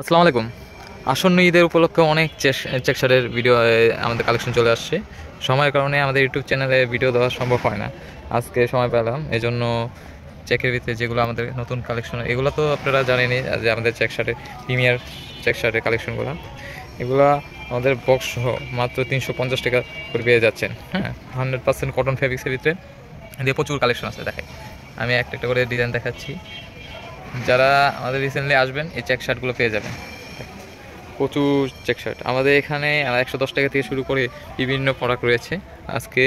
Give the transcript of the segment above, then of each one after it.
আসসালামু আলাইকুম। আসন্ন ঈদের উপলক্ষে অনেক চেক শার্টের ভিডিও আমাদের কালেকশন চলে আসছে। সময়ের কারণে আমাদের ইউটিউব চ্যানেলে ভিডিও দেওয়া সম্ভব হয় না। আজকে সময় পেলাম, এজন্য চেকের ভিতরে যেগুলো আমাদের নতুন কালেকশন, এগুলো তো আপনারা জানেনই যে আমাদের চেক শার্টের প্রিমিয়ার চেক শার্টের কালেকশনগুলো, এগুলো আমাদের বক্স সহ মাত্র 350 টাকা করে পেয়ে যাচ্ছেন। হ্যাঁ, 100% কটন ফেব্রিক্সের ভিতরে দিয়ে প্রচুর কালেকশন আছে। দেখাই, আমি একটা একটা করে ডিজাইন দেখাচ্ছি। যারা আমাদের রিসেন্টলি আসবেন এই চেক শার্টগুলো পেয়ে যাবেন। প্রচুর চেক শার্ট আমাদের এখানে 110 টাকা থেকে শুরু করে বিভিন্ন প্রোডাক্ট রয়েছে। আজকে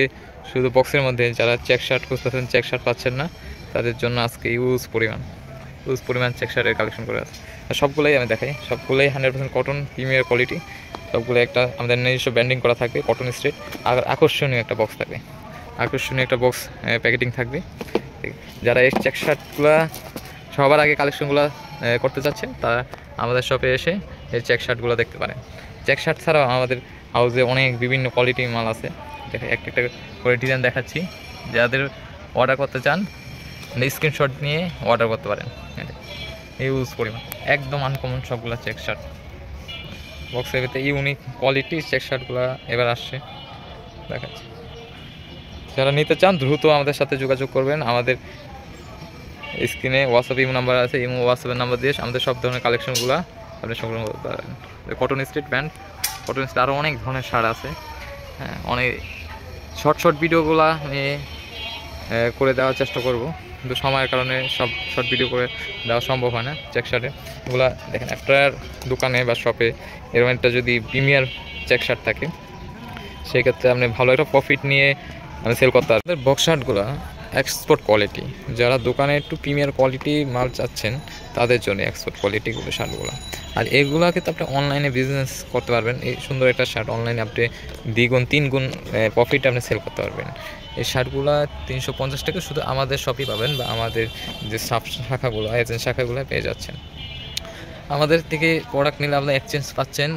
শুধু বক্সের মধ্যে যারা চেক শার্ট খুঁজতেছেন, চেক শার্ট পাচ্ছেন না, তাদের জন্য আজকে ইউজ পরিমাণ চেক শার্টের কালেকশন করে আছে। আর সবগুলোই আমি দেখাই, সবগুলোই 100% কটন প্রিমিয়ার কোয়ালিটি। সবগুলো একটা আমাদের নিজস্ব ব্র্যান্ডিং করা থাকবে, কটন স্ট্রেট। আর আকর্ষণীয় একটা বক্স থাকবে, আকর্ষণীয় একটা বক্স প্যাকেটিং থাকবে। যারা এই চেক শার্টগুলো সবার আগে কালেকশনগুলো করতে চাচ্ছেন, তারা আমাদের শপে এসে এই চেক শার্টগুলো দেখতে পারেন। চেক শার্ট ছাড়াও আমাদের হাউসে অনেক বিভিন্ন কোয়ালিটির মাল আছে। দেখে একটা একটা করে ডিজাইন দেখাচ্ছি। যাদের অর্ডার করতে চান স্ক্রিনশট নিয়ে অর্ডার করতে পারেন। ইউজ পরিমাণ একদম আনকমন সবগুলো চেক শার্ট বক্সের ভিতরে ইউনিক কোয়ালিটির চেক শার্টগুলো এবার আসছে, দেখাচ্ছি। যারা নিতে চান দ্রুত আমাদের সাথে যোগাযোগ করবেন। আমাদের স্ক্রিনে হোয়াটসঅ্যাপ ইমো নাম্বার আছে, ইমো হোয়াটসঅ্যাপের নাম্বার দিয়ে আমাদের সব ধরনের কালেকশনগুলো আপনি সংগ্রহ করতে পারেন। Cotton street band, cotton street আরও অনেক ধরনের শার্ট আছে। হ্যাঁ, অনেক শর্ট ভিডিওগুলো আমি করে দেওয়ার চেষ্টা করব, কিন্তু সময়ের কারণে সব শর্ট ভিডিও করে দেওয়া সম্ভব হয় না। চেক শার্টে এগুলো দেখেন, আপনার দোকানে বা শপে এরকম একটা যদি প্রিমিয়ার চেক শার্ট থাকে, সেক্ষেত্রে আপনি ভালো একটা প্রফিট নিয়ে সেল করতে পারবেন। বক্স শার্টগুলো এক্সপোর্ট কোয়ালিটি, যারা দোকানে একটু প্রিমিয়ার কোয়ালিটি মাল চাচ্ছেন তাদের জন্য এক্সপোর্ট কোয়ালিটিগুলো শার্টগুলো। আর এগুলোকে তো আপনি অনলাইনে বিজনেস করতে পারবেন। এই সুন্দর একটা শার্ট অনলাইনে আপনি 2 গুণ 3 গুণ প্রফিট আপনি সেল করতে পারবেন। এই শার্টগুলো 350 টাকা শুধু আমাদের শপই পাবেন, বা আমাদের যে শাখাগুলো এজেন্ট শাখাগুলো পেয়ে যাচ্ছেন। আমাদের থেকে প্রোডাক্ট নিলে আপনি এক্সচেঞ্জ পাচ্ছেন।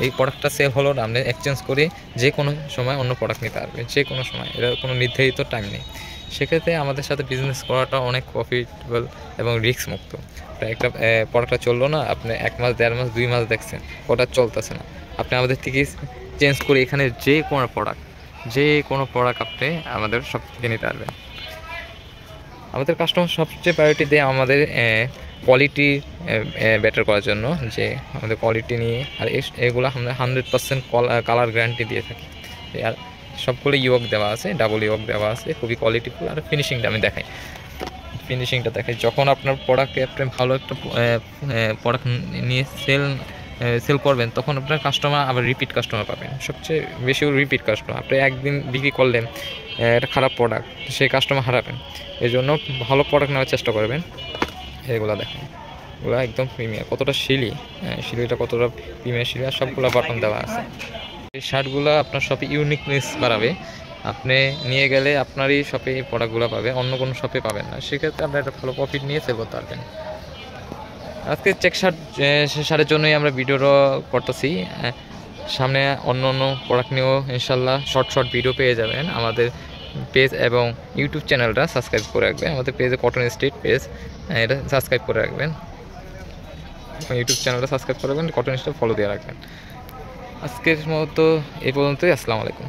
এই প্রোডাক্টটা সেল হলো না, আপনি এক্সচেঞ্জ করে যে কোনো সময় অন্য প্রোডাক্ট নিতে পারবেন, যে কোনো সময়। এটার কোনো নির্ধারিত টাইম নেই। সেক্ষেত্রে আমাদের সাথে বিজনেস করাটা অনেক প্রফিটেবল এবং রিস্ক মুক্ত। একটা প্রোডাক্টটা চললো না, আপনি 1 মাস 1.5 মাস 2 মাস দেখছেন প্রোডাক্ট চলতেছে না, আপনি আমাদের থেকে চেঞ্জ করে এখানে যে কোনো প্রোডাক্ট আপনি আমাদের সব থেকে নিতে পারবেন। আমাদের কাস্টমার সবচেয়ে প্রায়োরিটি দেয় আমাদের কোয়ালিটি বেটার করার জন্য, যে আমাদের কোয়ালিটি নিয়ে। আর এগুলো আমরা 100% কালার গ্যারান্টি দিয়ে থাকি। আর সবগুলো ইয়োক দেওয়া আছে, ডাবল ইয়োক দেওয়া আছে, খুবই কোয়ালিটিফুল। আর ফিনিশিংটা আমি দেখাই, যখন আপনার প্রোডাক্টে আপনি ভালো একটা প্রোডাক্ট নিয়ে সেল করবেন, তখন আপনার কাস্টমার আবার রিপিট কাস্টমার পাবেন। সবচেয়ে বেশি রিপিট কাস্টমার। আপনি একদিন বিক্রি করলেন একটা খারাপ প্রোডাক্ট, সেই কাস্টমার হারাবেন। এই জন্য ভালো প্রোডাক্ট নেওয়ার চেষ্টা করবেন। এগুলো দেখেন, এগুলো একদম প্রিমিয়ার। কতটা শিলিটা কতটা প্রিমিয়ার শিলি, আর সবগুলো বাটন দেওয়া আছে। এই শার্টগুলো আপনার শপে ইউনিকনেস বাড়াবে। আপনি নিয়ে গেলে আপনারই শপে এই প্রোডাক্টগুলো পাবে, অন্য কোনো শপে পাবেন না। সেক্ষেত্রে আপনি একটা ভালো প্রফিট নিয়ে সেল করতে পারবেন। আজকে চেক শার্টের জন্যই আমরা ভিডিওটা করতেছি। সামনে অন্য প্রোডাক্ট নিয়েও ইনশাল্লাহ শর্ট ভিডিও পেয়ে যাবেন। আমাদের পেজ এবং ইউটিউব চ্যানেলটা সাবস্ক্রাইব করে রাখবেন। আমাদের পেজে কটন স্ট্রিট পেজ, এটা সাবস্ক্রাইব করে রাখবেন। ইউটিউব চ্যানেলটা সাবস্ক্রাইব করে রাখবেন, কটন স্ট্রিট ফলো দিয়ে রাখবেন। আজকের মতো এই পর্যন্তই। আসসালামু আলাইকুম।